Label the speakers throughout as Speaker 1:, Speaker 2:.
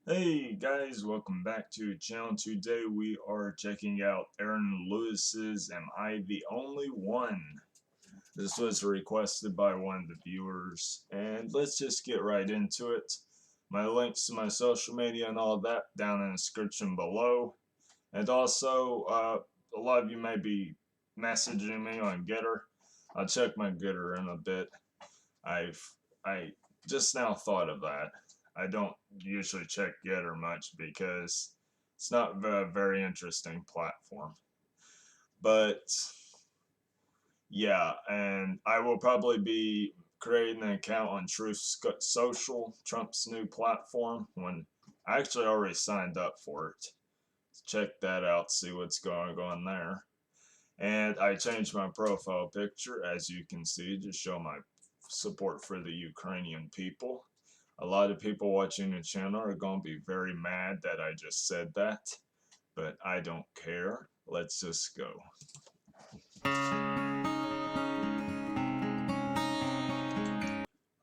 Speaker 1: Hey guys, welcome back to the channel. Today we are checking out Aaron Lewis's Am I the Only One? This was requested by one of the viewers, and let's just get right into it. My links to my social media and all that down in the description below. And also, a lot of you may be messaging me on Getter. I'll check my Getter in a bit. I just now thought of that. I don't usually check Getter much because it's not a very interesting platform. But yeah, and I will probably be creating an account on Truth Social, Trump's new platform, when I actually already signed up for it. Check that out, see what's going on there. And I changed my profile picture, as you can see, to show my support for the Ukrainian people. A lot of people watching the channel are going to be very mad that I just said that, but I don't care. Let's just go.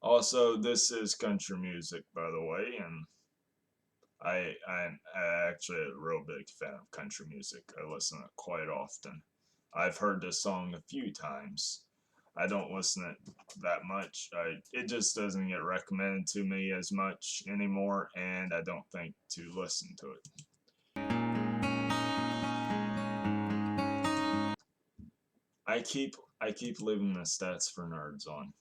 Speaker 1: Also, this is country music, by the way, and I'm actually a real big fan of country music. I listen to it quite often. I've heard this song a few times. I don't listen to it that much. It just doesn't get recommended to me as much anymore, and I don't think to listen to it. I keep leaving the stats for nerds on.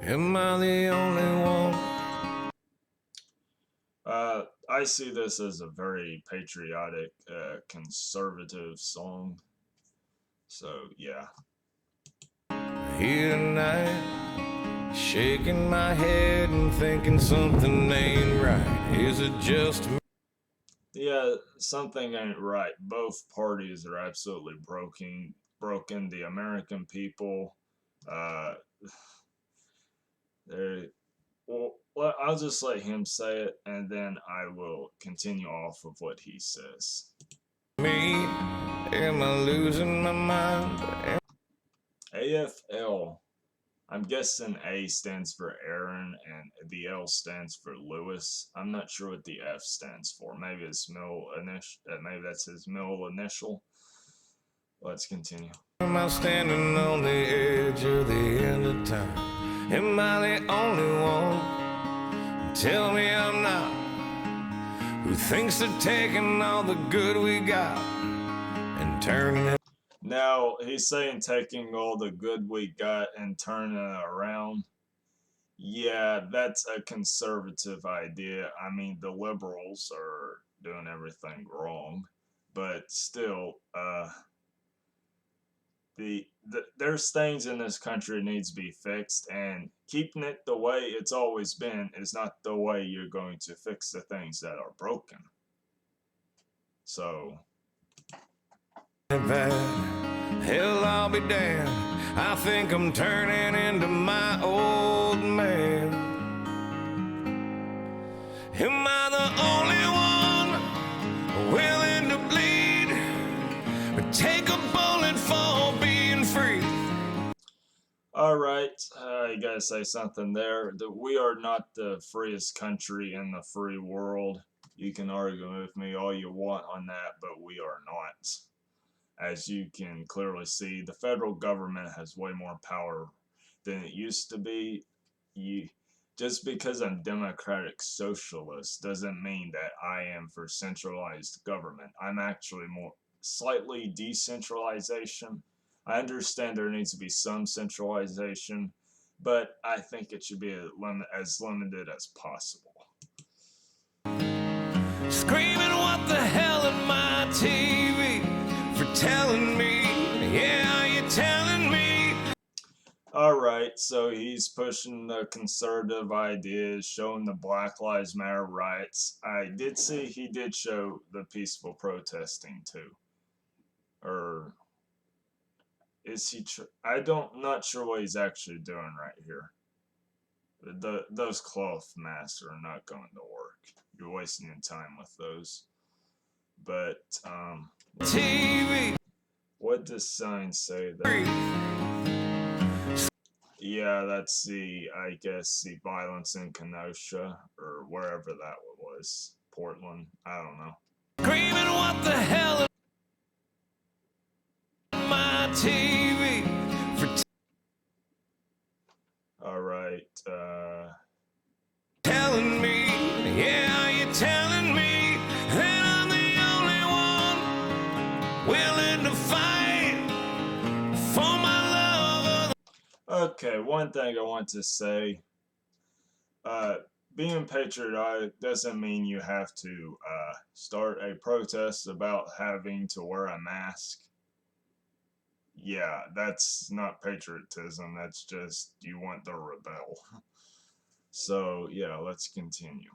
Speaker 2: Am I the only one?
Speaker 1: I see this as a very patriotic, conservative song. So, yeah.
Speaker 2: Here tonight, shaking my head and thinking something ain't right. Is it just me?
Speaker 1: Yeah, something ain't right. Both parties are absolutely broken. The American people, uh, they're well, I'll just let him say it, and then I will continue off of what he says.
Speaker 2: Me? Am I losing my mind?
Speaker 1: AFL. I'm guessing A stands for Aaron and the L stands for Lewis. I'm not sure what the F stands for. Maybe it's middle initial. Maybe that's his middle initial. Let's continue.
Speaker 2: Am I standing on the edge of the end of time? Am I the only one? Tell me I'm not. Who thinks of taking all the good we got and turning it?
Speaker 1: Now, he's saying taking all the good we got and turning it around. Yeah, that's a conservative idea. I mean, the liberals are doing everything wrong, but still, there's things in this country that needs to be fixed, and keeping it the way it's always been is not the way you're going to fix the things that are broken. So,
Speaker 2: Hell, I'll be damned. I think I'm turning into my old man. Am I the only one willing to bleed or take a bullet for being free?
Speaker 1: alright, you gotta say something there. We are not the freest country in the free world. You can argue with me all you want on that, but we are not. As you can clearly see, the federal government has way more power than it used to be. Just because I'm democratic socialist doesn't mean that I am for centralized government. I'm actually more slightly decentralization. I understand there needs to be some centralization, but I think it should be as limited as possible.
Speaker 2: Screaming, what the hell am I TV for telling me? Yeah, you're telling me.
Speaker 1: Alright, so he's pushing the conservative ideas, showing the Black Lives Matter riots. I did see he did show the peaceful protesting too. Or is he? Not sure what he's actually doing right here. Those cloth masks are not going to work. You're wasting your time with those. But
Speaker 2: TV.
Speaker 1: this sign say that? Yeah, that's I guess, the violence in Kenosha, or wherever that was. Portland, I don't know.
Speaker 2: Screaming, what the hell am my TV for
Speaker 1: Alright,
Speaker 2: telling me, yeah, you're telling me that I'm the only one willing to fight for my love.
Speaker 1: okay, one thing I want to say, being patriotic doesn't mean you have to start a protest about having to wear a mask. Yeah, that's not patriotism, that's just you want to rebel. So, yeah, let's continue.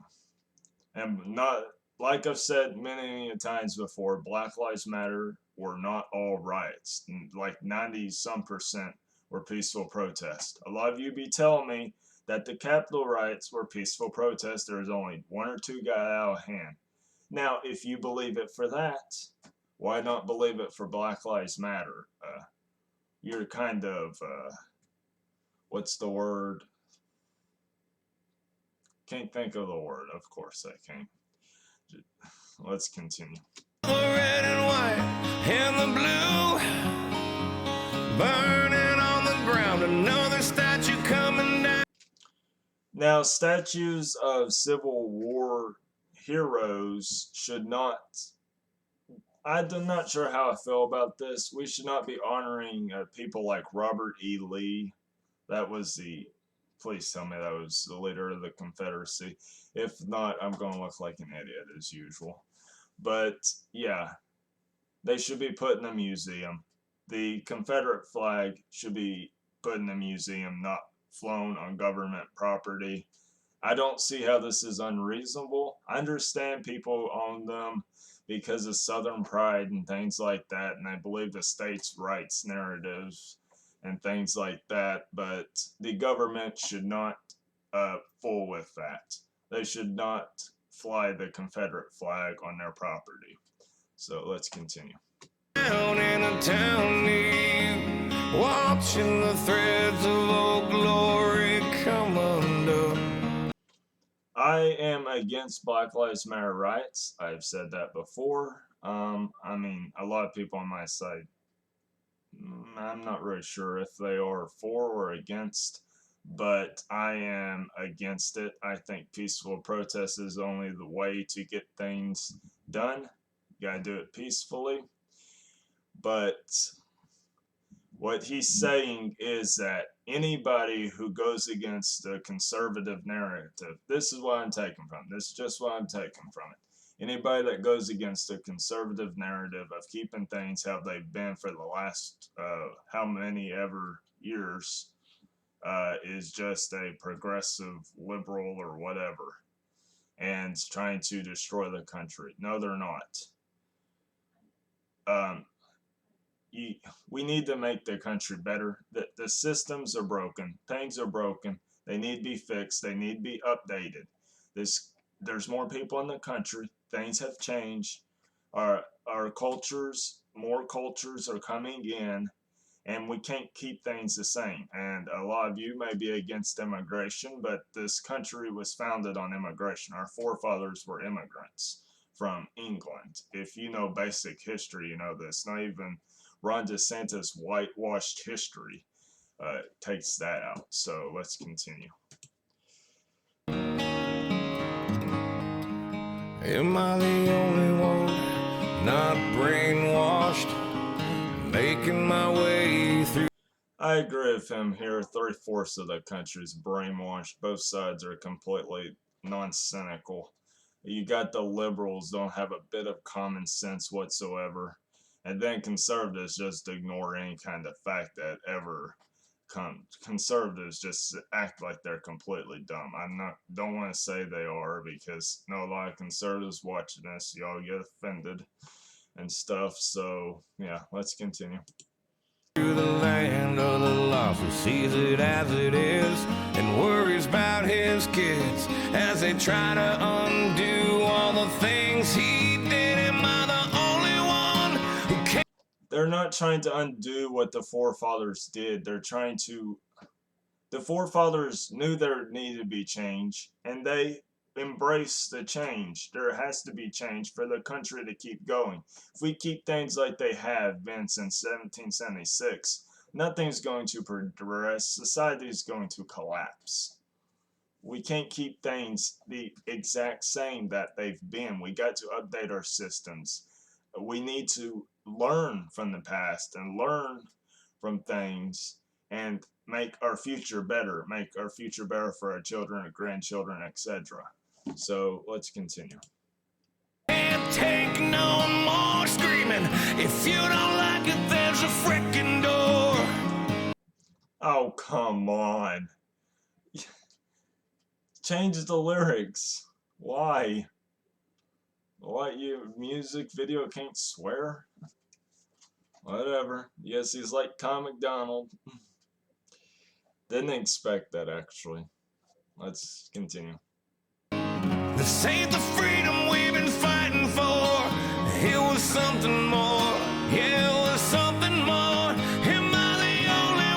Speaker 1: And not, like I've said many times before, Black Lives Matter were not all riots. Like 90-some% were peaceful protests. A lot of you be telling me that the Capitol riots were peaceful protests. There was only one or two got out of hand. Now, if you believe it for that, why not believe it for Black Lives Matter? You're kind of, what's the word? Can't think of the word. Of course I can't. Let's continue.
Speaker 2: The red and white and the blue burning on the ground, another statue coming down.
Speaker 1: Now, statues of Civil War heroes should not, I'm not sure how I feel about this. We should not be honoring people like Robert E. Lee. That was please tell me that was the leader of the Confederacy. If not, I'm going to look like an idiot as usual. But, yeah, they should be put in a museum. The Confederate flag should be put in a museum, not flown on government property. I don't see how this is unreasonable. I understand people own them because of Southern pride and things like that, and I believe the states' rights narratives and things like that, but the government should not fool with that. They should not fly the Confederate flag on their property. So let's continue.
Speaker 2: Down in a town near you, watching the threads of old glory come undone.
Speaker 1: I am against Black Lives Matter riots. I've said that before. I mean, a lot of people on my side, I'm not really sure if they are for or against, but I am against it. I think peaceful protest is only the way to get things done. You gotta do it peacefully. But what he's saying is that anybody who goes against the conservative narrative, this is what I'm taking from. This is just what I'm taking from it. Anybody that goes against the conservative narrative of keeping things how they've been for the last how many ever years is just a progressive liberal or whatever, and trying to destroy the country. No, they're not. We need to make the country better. The systems are broken. Things are broken. They need to be fixed. They need to be updated. There's more people in the country. Things have changed. Our cultures, more cultures are coming in, and we can't keep things the same. And a lot of you may be against immigration, but this country was founded on immigration. Our forefathers were immigrants from England. If you know basic history, you know this. Not even Ron DeSantis' whitewashed history takes that out. So let's continue.
Speaker 2: Am I the only one not brainwashed, making my way through?
Speaker 1: I agree with him here. 3/4 of the country is brainwashed. Both sides are completely nonsensical. You got the liberals don't have a bit of common sense whatsoever. And then conservatives just ignore any kind of fact that ever conservatives just act like they're completely dumb. Don't want to say they are, because a lot of conservatives watching this, y'all get offended and stuff. So yeah, let's continue.
Speaker 2: To the land of the lost, who sees it as it is and worries about his kids as they try to undo all the things he did. Am I the only one who can't?
Speaker 1: they're not trying to undo what the forefathers did. The forefathers knew there needed to be change, and they embraced the change. There has to be change for the country to keep going. If we keep things like they have been since 1776, nothing's going to progress. Society is going to collapse. We can't keep things the exact same that they've been. We got to update our systems. We need to learn from the past and learn from things and make our future better, for our children, our grandchildren, etc. So let's continue.
Speaker 2: Can't take no more screaming. If you don't like it, there's a frickin' door.
Speaker 1: Oh, come on. Change the lyrics. Why? What, your music video can't swear? Whatever. Yes, he's like Tom McDonald. Didn't expect that, actually. Let's continue.
Speaker 2: This ain't the freedom we've been fighting for. It was something more. Yeah, it was something more. Am I the only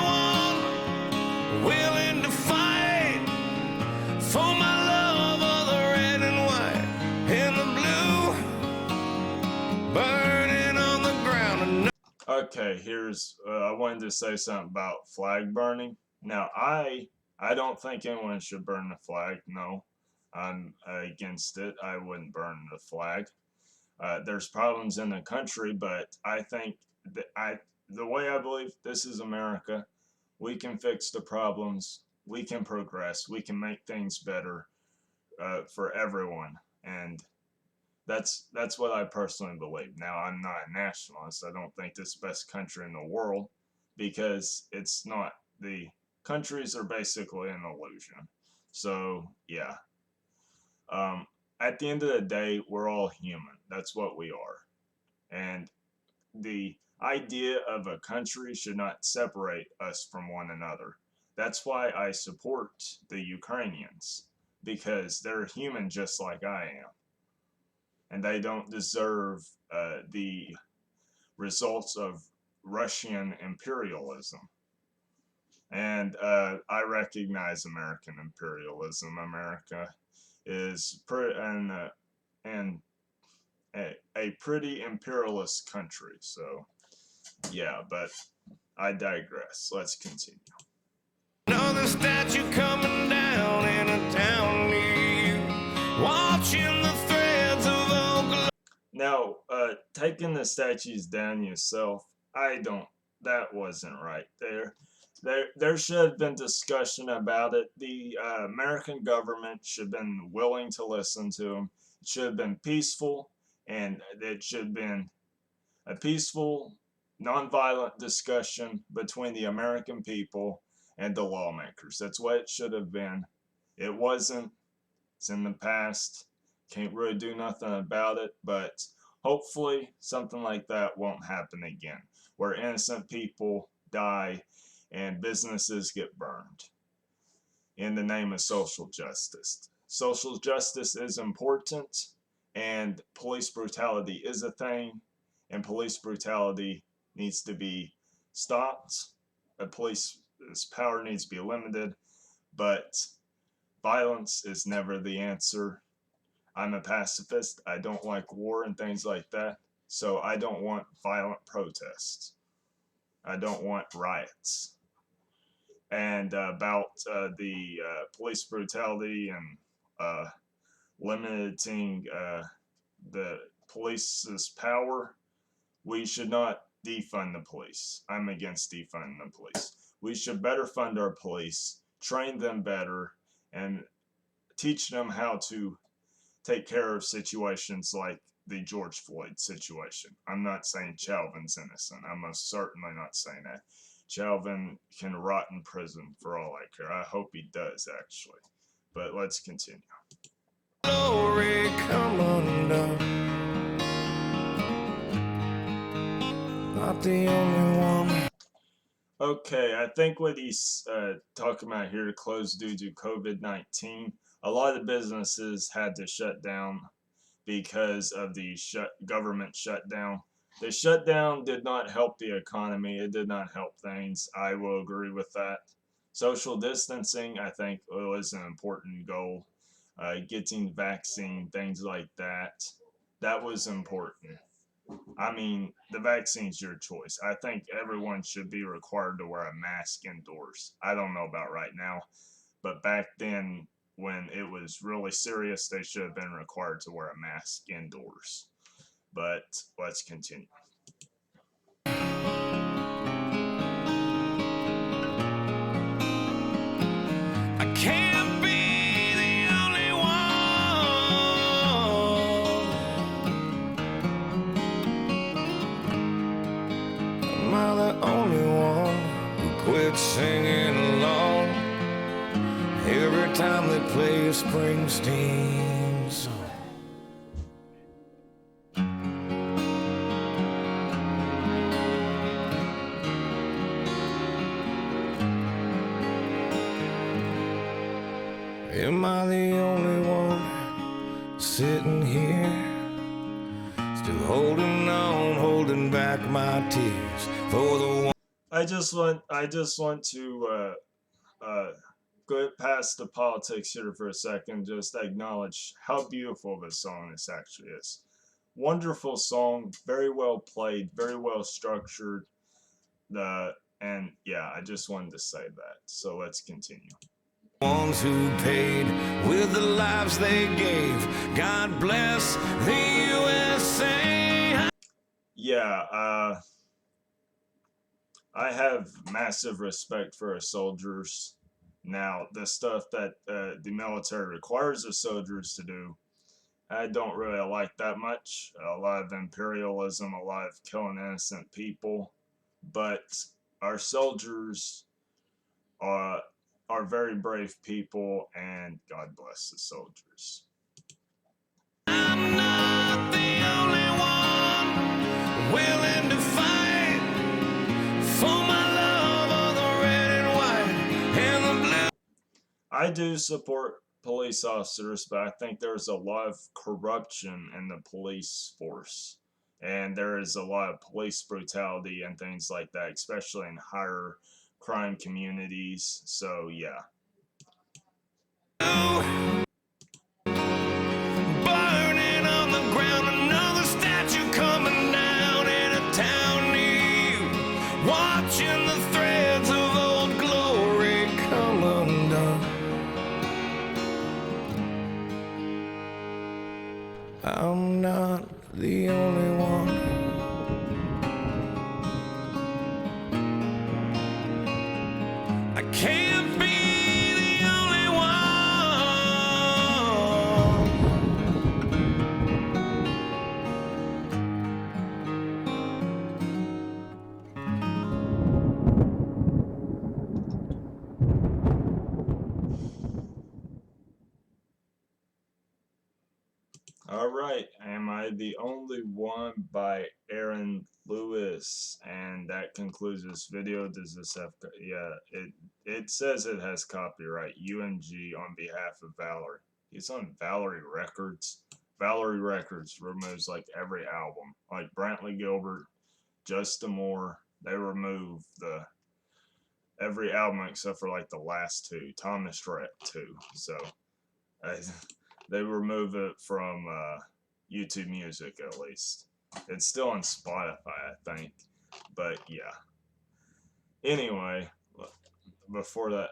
Speaker 2: one willing to fight for my love of the red and white and the blue burning on the ground?
Speaker 1: Okay, I wanted to say something about flag burning. Now, I don't think anyone should burn the flag. No, I'm against it. I wouldn't burn the flag. There's problems in the country, but I think the way I believe, this is America. We can fix the problems. We can progress. We can make things better for everyone, and that's what I personally believe. Now, I'm not a nationalist. I don't think this is the best country in the world, because it's not. The countries are basically an illusion. So yeah. At the end of the day, we're all human. That's what we are. And the idea of a country should not separate us from one another. That's why I support the Ukrainians, because they're human just like I am. And they don't deserve the results of Russian imperialism. And I recognize American imperialism. America is a pretty imperialist country. So yeah, but I digress. Let's continue.
Speaker 2: Another statue coming down in a town near you, watching the threads of Oklahoma.
Speaker 1: Now, taking the statues down yourself, that wasn't right there. There should have been discussion about it. The American government should have been willing to listen to them. It should have been peaceful, and it should have been a peaceful, nonviolent discussion between the American people and the lawmakers. That's what it should have been. It wasn't. It's in the past. Can't really do nothing about it, but hopefully something like that won't happen again, where innocent people die and businesses get burned in the name of social justice. Social justice is important, and police brutality is a thing, and police brutality needs to be stopped. Police's power needs to be limited, but violence is never the answer. I'm a pacifist. I don't like war and things like that, so I don't want violent protests. I don't want riots. And about the police brutality and limiting the police's power, we should not defund the police. I'm against defunding the police. We should better fund our police, train them better, and teach them how to take care of situations like the George Floyd situation. I'm not saying Chauvin's innocent. I'm most certainly not saying that. Chauvin can rot in prison for all I care. I hope he does, actually. But let's continue.
Speaker 2: Glory come undone. Not the only one.
Speaker 1: Okay, I think what he's talking about here, closed due to COVID-19. A lot of businesses had to shut down because of the government shutdown. The shutdown did not help the economy. It did not help things. I will agree with that. Social distancing, I think, was an important goal. Getting vaccine, things like that. That was important. I mean, the vaccine's your choice. I think everyone should be required to wear a mask indoors. I don't know about right now, but back then, when it was really serious, they should have been required to wear a mask indoors. But let's continue.
Speaker 2: I can't be the only one. Am I the only one who quit singing along every time they play a Springsteen song? Am I the only one sitting here, still holding on, holding back my tears for the one?
Speaker 1: I just want to go past the politics here for a second. Just acknowledge how beautiful this song this actually is. Wonderful song, very well played, very well structured. And yeah, I just wanted to say that. So let's continue.
Speaker 2: Ones who paid with the lives they gave. God bless the USA.
Speaker 1: Yeah, I have massive respect for our soldiers. Now, the stuff that the military requires the soldiers to do, I don't really like that much. A lot of imperialism, a lot of killing innocent people. But our soldiers are very brave people, and God bless the soldiers.
Speaker 2: I'm not the only one willing to fight for my love of the red and white and the blue.
Speaker 1: I do support police officers, but I think there's a lot of corruption in the police force. And there is a lot of police brutality and things like that, especially in higher crime communities. So, yeah.
Speaker 2: Burning on the ground, another statue coming down in a town near you. Watching the threads of old glory come undone. I'm not the only one. I can't be the only one.
Speaker 1: All right. Am I the Only One by Aaron Lewis? And that concludes this video. Does this have, yeah, it says it has copyright. UMG on behalf of Valerie. He's on Valerie Records. Valerie Records removes like every album. Like Brantley Gilbert, Justin Moore, they remove every album except for like the last two. Thomas Rhett too. So they remove it from YouTube Music at least. It's still on Spotify, I think. But yeah. Anyway, before that,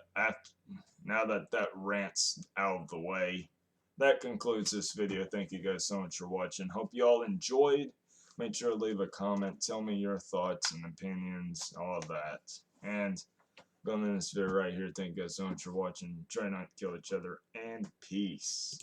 Speaker 1: now that rant's out of the way, that concludes this video. Thank you guys so much for watching. Hope you all enjoyed. Make sure to leave a comment. Tell me your thoughts and opinions, all of that. And going in this video right here. Thank you guys so much for watching. Try not to kill each other, and peace.